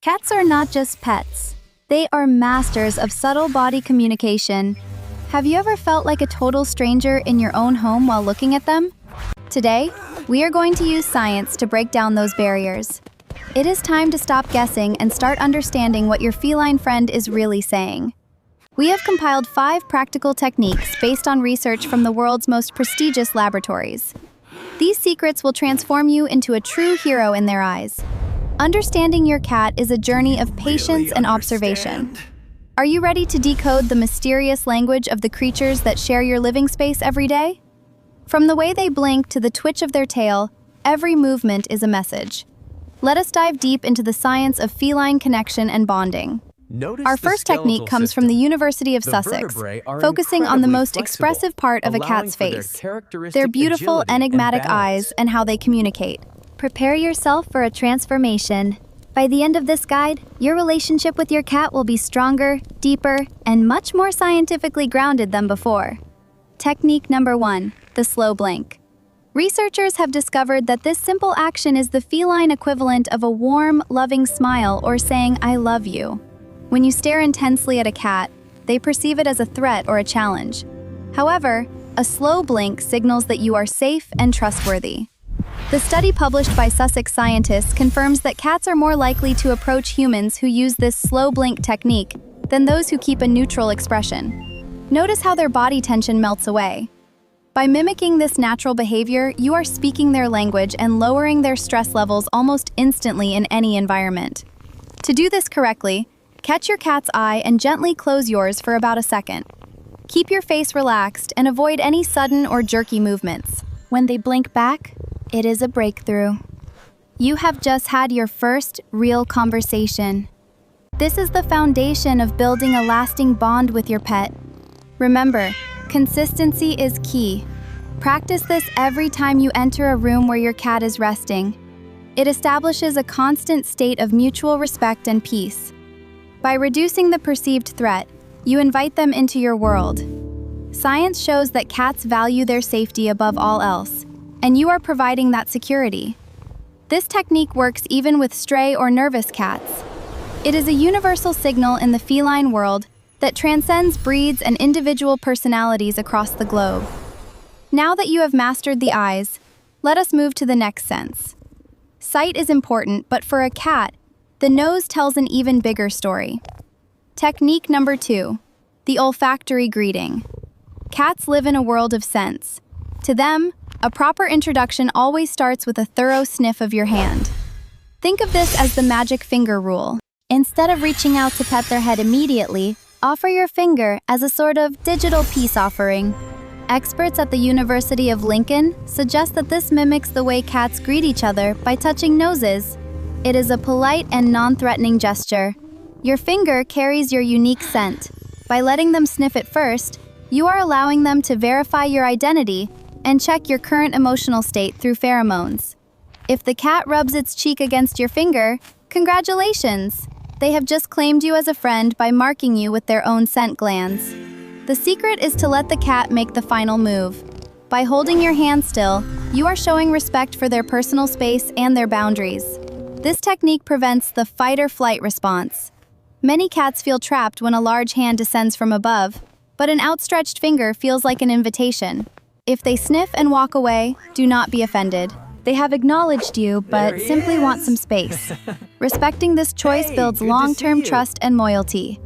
Cats are not just pets. They are masters of subtle body communication. Have you ever felt like a total stranger in your own home while looking at them? Today, we are going to use science to break down those barriers. It is time to stop guessing and start understanding what your feline friend is really saying. We have compiled 5 practical techniques based on research from the world's most prestigious laboratories. These secrets will transform you into a true hero in their eyes. Understanding your cat is a journey of patience and observation. Are you ready to decode the mysterious language of the creatures that share your living space every day? From the way they blink to the twitch of their tail, every movement is a message. Let us dive deep into the science of feline connection and bonding. Our first technique comes from the University of Sussex, focusing on the most expressive part of a cat's face, their beautiful, enigmatic eyes and how they communicate. Prepare yourself for a transformation. By the end of this guide, your relationship with your cat will be stronger, deeper, and much more scientifically grounded than before. Technique number 1, the slow blink. Researchers have discovered that this simple action is the feline equivalent of a warm, loving smile or saying, "I love you." When you stare intensely at a cat, they perceive it as a threat or a challenge. However, a slow blink signals that you are safe and trustworthy. The study published by Sussex scientists confirms that cats are more likely to approach humans who use this slow blink technique than those who keep a neutral expression. Notice how their body tension melts away. By mimicking this natural behavior, you are speaking their language and lowering their stress levels almost instantly in any environment. To do this correctly, catch your cat's eye and gently close yours for about a second. Keep your face relaxed and avoid any sudden or jerky movements. When they blink back, it is a breakthrough. You have just had your first real conversation. This is the foundation of building a lasting bond with your pet. Remember, consistency is key. Practice this every time you enter a room where your cat is resting. It establishes a constant state of mutual respect and peace. By reducing the perceived threat, you invite them into your world. Science shows that cats value their safety above all else, and you are providing that security. This technique works even with stray or nervous cats. It is a universal signal in the feline world that transcends breeds and individual personalities across the globe. Now that you have mastered the eyes, let us move to the next sense. Sight is important, but for a cat, the nose tells an even bigger story. Technique number 2, the olfactory greeting. Cats live in a world of scents. To them, a proper introduction always starts with a thorough sniff of your hand. Think of this as the magic finger rule. Instead of reaching out to pet their head immediately, offer your finger as a sort of digital peace offering. Experts at the University of Lincoln suggest that this mimics the way cats greet each other by touching noses. It is a polite and non-threatening gesture. Your finger carries your unique scent. By letting them sniff it first, you are allowing them to verify your identity and check your current emotional state through pheromones. If the cat rubs its cheek against your finger, congratulations! They have just claimed you as a friend by marking you with their own scent glands. The secret is to let the cat make the final move. By holding your hand still, you are showing respect for their personal space and their boundaries. This technique prevents the fight-or-flight response. Many cats feel trapped when a large hand descends from above, but an outstretched finger feels like an invitation. If they sniff and walk away, do not be offended. They have acknowledged you, but simply want some space. Respecting this choice builds long-term trust and loyalty.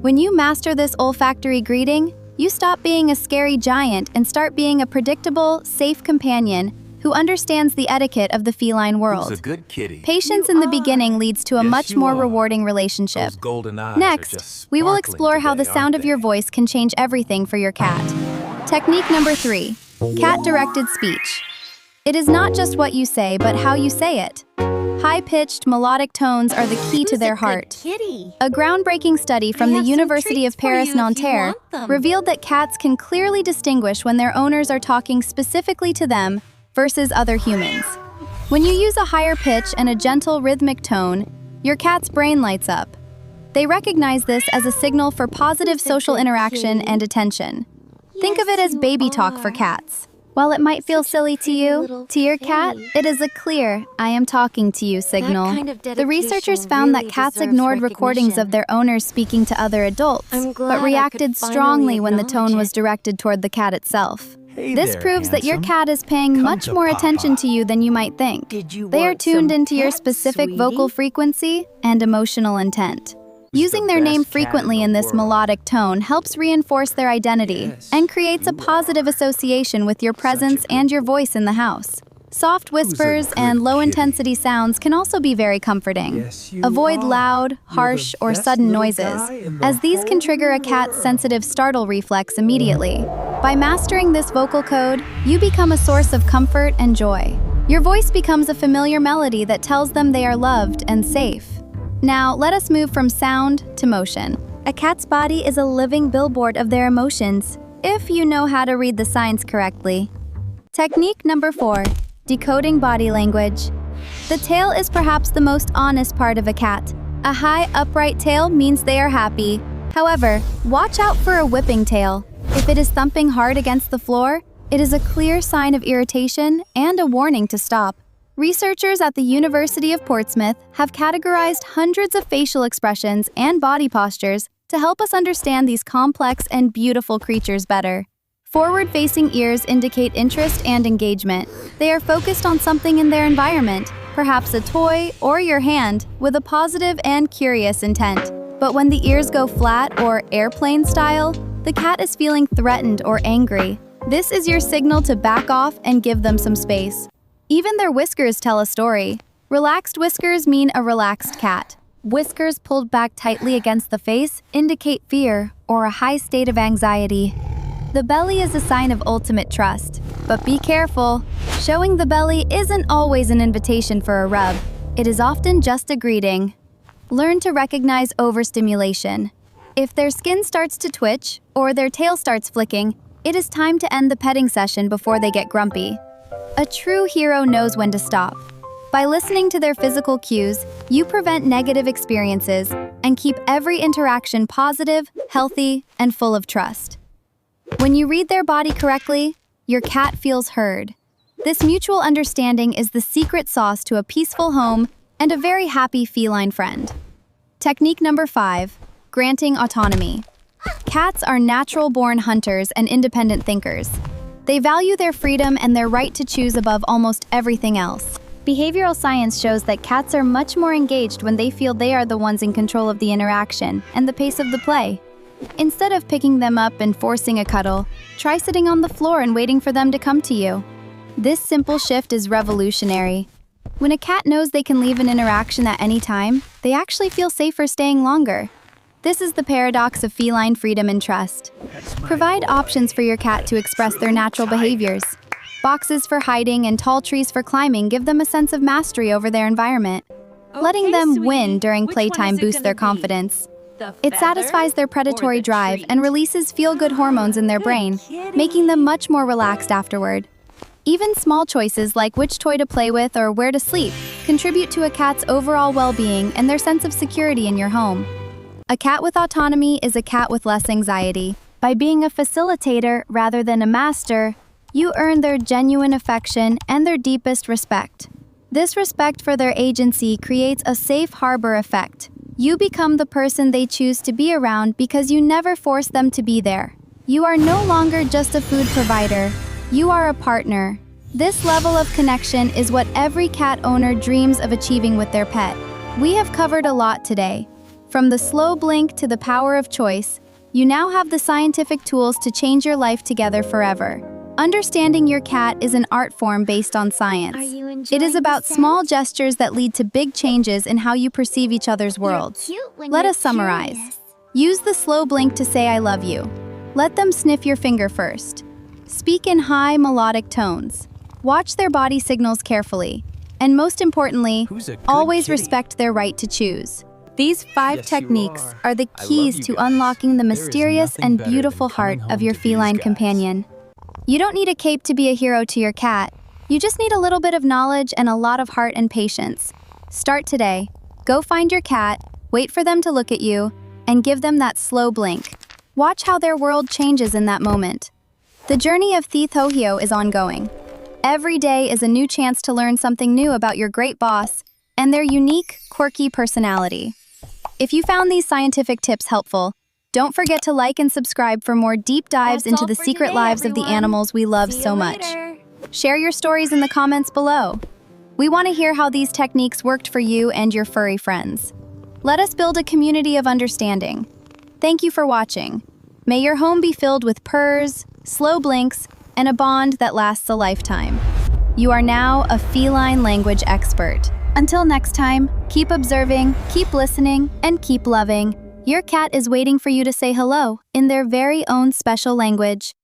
When you master this olfactory greeting, you stop being a scary giant and start being a predictable, safe companion who understands the etiquette of the feline world. Who's a good kitty. Patience in the beginning leads to a much more rewarding relationship. Those golden eyes are Next, just we will sparkling explore how the today, sound aren't of your they? voice can change everything for your cat. Technique number 3, cat-directed speech. It is not just what you say, but how you say it. High-pitched, melodic tones are the key to their heart. A groundbreaking study from the University of Paris-Nanterre revealed that cats can clearly distinguish when their owners are talking specifically to them versus other humans. When you use a higher pitch and a gentle rhythmic tone, your cat's brain lights up. They recognize this as a signal for positive social interaction and attention. Think of it as baby talk for cats. While it might feel silly to you, to your cat, it is a clear, I am talking to you signal. The researchers found that cats ignored recordings of their owners speaking to other adults, but reacted strongly when the tone was directed toward the cat itself. This proves that your cat is paying much more attention to you than you might think. They are tuned into your specific vocal frequency and emotional intent. Using their name frequently in this melodic tone helps reinforce their identity and creates a positive association with your presence and your voice in the house. Soft whispers and low-intensity sounds can also be very comforting. Avoid loud, harsh, or sudden noises, as these can trigger a cat's sensitive startle reflex immediately. By mastering this vocal code, you become a source of comfort and joy. Your voice becomes a familiar melody that tells them they are loved and safe. Now, let us move from sound to motion. A cat's body is a living billboard of their emotions, if you know how to read the signs correctly. Technique number 4, decoding body language. The tail is perhaps the most honest part of a cat. A high, upright tail means they are happy. However, watch out for a whipping tail. If it is thumping hard against the floor, it is a clear sign of irritation and a warning to stop. Researchers at the University of Portsmouth have categorized hundreds of facial expressions and body postures to help us understand these complex and beautiful creatures better. Forward-facing ears indicate interest and engagement. They are focused on something in their environment, perhaps a toy or your hand, with a positive and curious intent. But when the ears go flat or airplane style, the cat is feeling threatened or angry. This is your signal to back off and give them some space. Even their whiskers tell a story. Relaxed whiskers mean a relaxed cat. Whiskers pulled back tightly against the face indicate fear or a high state of anxiety. The belly is a sign of ultimate trust. But be careful. Showing the belly isn't always an invitation for a rub. It is often just a greeting. Learn to recognize overstimulation. If their skin starts to twitch or their tail starts flicking, it is time to end the petting session before they get grumpy. A true hero knows when to stop. By listening to their physical cues, you prevent negative experiences and keep every interaction positive, healthy, and full of trust. When you read their body correctly, your cat feels heard. This mutual understanding is the secret sauce to a peaceful home and a very happy feline friend. Technique number 5, granting autonomy. Cats are natural-born hunters and independent thinkers. They value their freedom and their right to choose above almost everything else. Behavioral science shows that cats are much more engaged when they feel they are the ones in control of the interaction and the pace of the play. Instead of picking them up and forcing a cuddle, try sitting on the floor and waiting for them to come to you. This simple shift is revolutionary. When a cat knows they can leave an interaction at any time, they actually feel safer staying longer. This is the paradox of feline freedom and trust. Provide options for your cat to express their natural behaviors. Boxes for hiding and tall trees for climbing give them a sense of mastery over their environment. Letting them win during playtime boosts their confidence. It satisfies their predatory drive and releases feel-good hormones in their brain, making them much more relaxed afterward. Even small choices like which toy to play with or where to sleep contribute to a cat's overall well-being and their sense of security in your home. A cat with autonomy is a cat with less anxiety. By being a facilitator rather than a master, you earn their genuine affection and their deepest respect. This respect for their agency creates a safe harbor effect. You become the person they choose to be around because you never force them to be there. You are no longer just a food provider. You are a partner. This level of connection is what every cat owner dreams of achieving with their pet. We have covered a lot today. From the slow blink to the power of choice, you now have the scientific tools to change your life together forever. Understanding your cat is an art form based on science. It is about small gestures that lead to big changes in how you perceive each other's worlds. Let us summarize. Use the slow blink to say I love you. Let them sniff your finger first. Speak in high melodic tones. Watch their body signals carefully. And most importantly, always respect their right to choose. These 5 techniques are the keys to unlocking the mysterious and beautiful heart of your feline companion. You don't need a cape to be a hero to your cat. You just need a little bit of knowledge and a lot of heart and patience. Start today. Go find your cat, wait for them to look at you, and give them that slow blink. Watch how their world changes in that moment. The journey of Thi Thohio is ongoing. Every day is a new chance to learn something new about your great boss and their unique, quirky personality. If you found these scientific tips helpful, don't forget to like and subscribe for more deep dives into the secret lives of the animals we love so much. Share your stories in the comments below. We want to hear how these techniques worked for you and your furry friends. Let us build a community of understanding. Thank you for watching. May your home be filled with purrs, slow blinks, and a bond that lasts a lifetime. You are now a feline language expert. Until next time, keep observing, keep listening, and keep loving. Your cat is waiting for you to say hello in their very own special language.